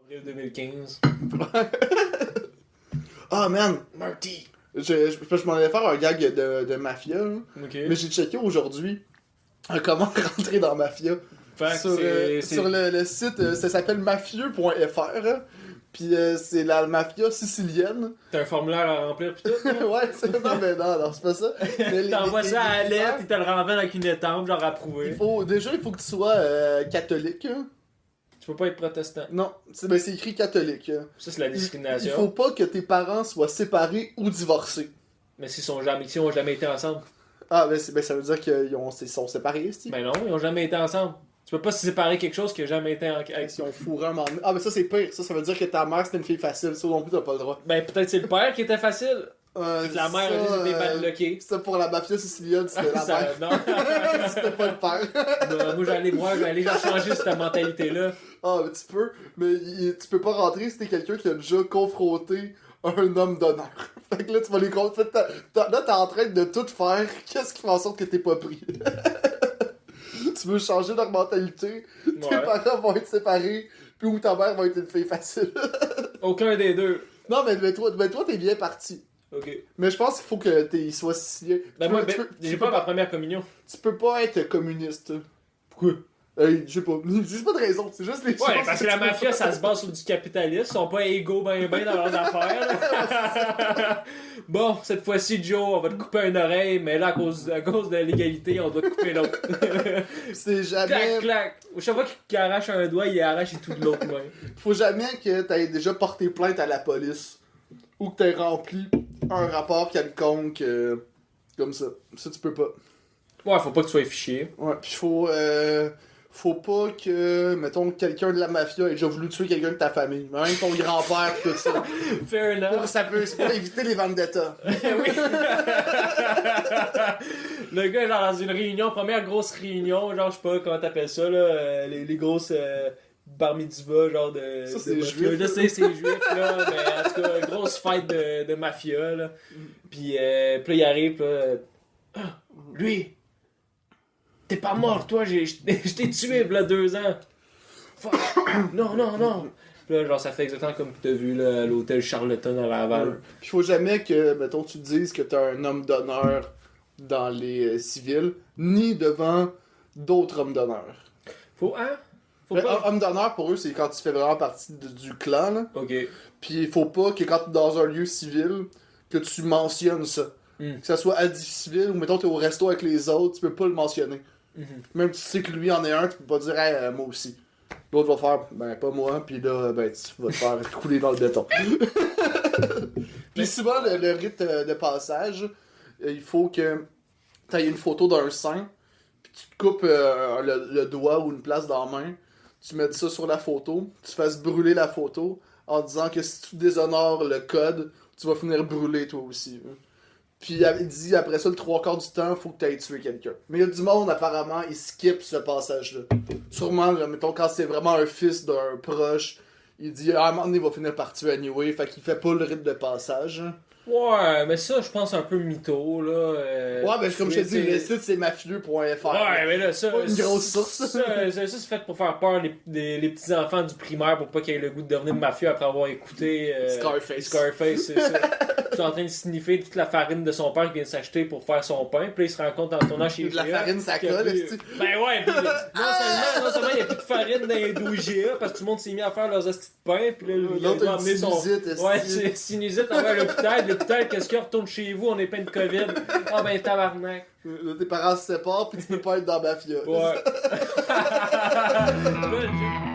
Avril 2015. Ah, man! Marty! Je m'en allais faire un gag de mafia, là. Ok. Mais j'ai checké aujourd'hui comment rentrer dans Mafia. Fait que c'est- Sur le site, ça s'appelle mafieux.fr. Puis c'est la mafia sicilienne. T'as un formulaire à remplir pis tout, là? Ouais, c'est non, c'est pas ça. Mais T'envoies ça à les- lettre, ils te le renvoient avec une étampe, genre approuvé. il faut que tu sois catholique. Hein. Tu peux pas être protestant. Non, c'est écrit catholique. Hein. Ça, c'est la Il discrimination. faut pas que tes parents soient séparés ou divorcés. Mais s'ils ont jamais été ensemble. Ah, ça veut dire qu'ils sont séparés, c'est Ben non, ils ont jamais été ensemble. Tu peux pas se séparer quelque chose qui a jamais été en... Ils ont fourré un moment donné. Ah, mais ça, c'est pire. Ça veut dire que ta mère, c'était une fille facile. Ça non plus, t'as pas le droit. Ben peut-être c'est le père qui était facile. La mère a juste été bloquée. C'était pour la mafia sicilienne, c'était la Ça- mère. non. C'était pas le père. Moi j'allais genre changer cette mentalité-là. Ah, mais tu peux. Mais tu peux pas rentrer si t'es quelqu'un qui a déjà confronté un homme d'honneur. Fait que là, tu vas les confronter. Là, t'es en train de tout faire. Qu'est-ce qui fait en sorte que t'es pas pris? Tu veux changer leur mentalité. Tes Ouais. parents vont être séparés. Puis où ta mère va être une fille facile. Aucun des deux. Non, mais toi, t'es bien parti. Ok. Mais je pense qu'il faut que t'es soit sicilien. Ben Tu moi, peux- tu peux- j'ai tu pas peux ma première communion. Tu peux pas être communiste. Pourquoi? Je sais pas. J'ai pas de raison. C'est juste les Ouais, choses parce que la tu peux mafia, pas- ça se base sur du capitalisme. Ils sont pas égaux ben dans leurs affaires. là. Bon, cette fois-ci, Joe, on va te couper une oreille, mais là, à cause de l'égalité, on doit te couper l'autre. C'est Clac, jamais. clac. Chaque fois qu'il arrache un doigt, il arrache tout de l'autre main. Faut jamais que t'aies déjà porté plainte à la police. Ou que t'aies rempli un rapport quelconque. Comme ça. Ça, tu peux pas. Ouais, faut pas que tu sois fichier. Ouais. Pis faut pas que, mettons, quelqu'un de la mafia ait déjà voulu tuer quelqu'un de ta famille. Même ton grand-père pis tout ça. Fair enough. C'est pour éviter les vendettas. Oui. Le gars, genre, dans une réunion, première grosse réunion, genre, je sais pas comment t'appelles ça, là, les grosses bar mitzvah, genre de. Ça, c'est de juif. mafia. Je sais, c'est juif, là, mais en tout cas, grosse fête de mafia, là. Puis là, il arrive, pis là. Ah, lui! T'es pas mort, toi, je t'ai tué, là, 2 ans! Fuck! Non, non, non! Puis là, genre, ça fait exactement comme t'as vu, là, à l'hôtel Charlton à Laval. Puis faut jamais que, mettons, tu te dises que t'es un homme d'honneur dans les civils, ni devant d'autres hommes d'honneur. Faut, hein? Faut Mais pas. homme d'honneur, pour eux, c'est quand tu fais vraiment partie du clan, là. Ok. Puis il faut pas que quand t'es dans un lieu civil, que tu mentionnes ça. Mm. Que ça soit à vie civil ou mettons t'es au resto avec les autres, tu peux pas le mentionner. Mhm. Même si tu sais que lui en est un, tu peux pas dire hey, moi aussi. L'autre va faire ben pas moi, puis là ben tu vas te faire couler dans le béton. Puis souvent le rite de passage, il faut que t'aies une photo d'un saint, puis tu te coupes le doigt ou une place dans la main, tu mets ça sur la photo, tu fasses brûler la photo en disant que si tu déshonores le code, tu vas finir brûlé toi aussi. Puis il dit après ça, le 3/4 du temps, faut que tu ailles tuer quelqu'un. Mais il y a du monde, apparemment, il skip ce passage-là. Sûrement, là, mettons, quand c'est vraiment un fils d'un proche, il dit à un moment donné, il va finir par tuer anyway, fait qu'il fait pas le rite de passage. Ouais, mais ça, je pense un peu mytho, là. Ouais, ben comme je te dis, le c'est- site c'est mafieux.fr. Ouais, mais là, ça. Pas une grosse source. Ça, c'est fait pour faire peur les petits-enfants du primaire pour pas qu'ils aient le goût de devenir mafieux après avoir écouté. Scarface, c'est ça. Ils sont en train de sniffer toute la farine de son père qui vient de s'acheter pour faire son pain. Puis là, il se rend compte en tournant chez De la IGA farine, ça qu'il y a colle, plus- est-ce que- Ben ouais, puis non seulement il n'y a plus de farine dans les dos IGA parce que tout le monde s'est mis à faire leurs hosties de pain. Puis là, il a L'autre a une amené son. sinusite, est-ce Ouais, que- c'est sinusite envers l'hôpital. L'hôpital, qu'est-ce qu'il y a? Retourne chez vous, on est plein de COVID. Ah ben tabarnak. Là, tes parents se séparent, puis tu peux pas être dans mafia. Ouais. Là, j'ai-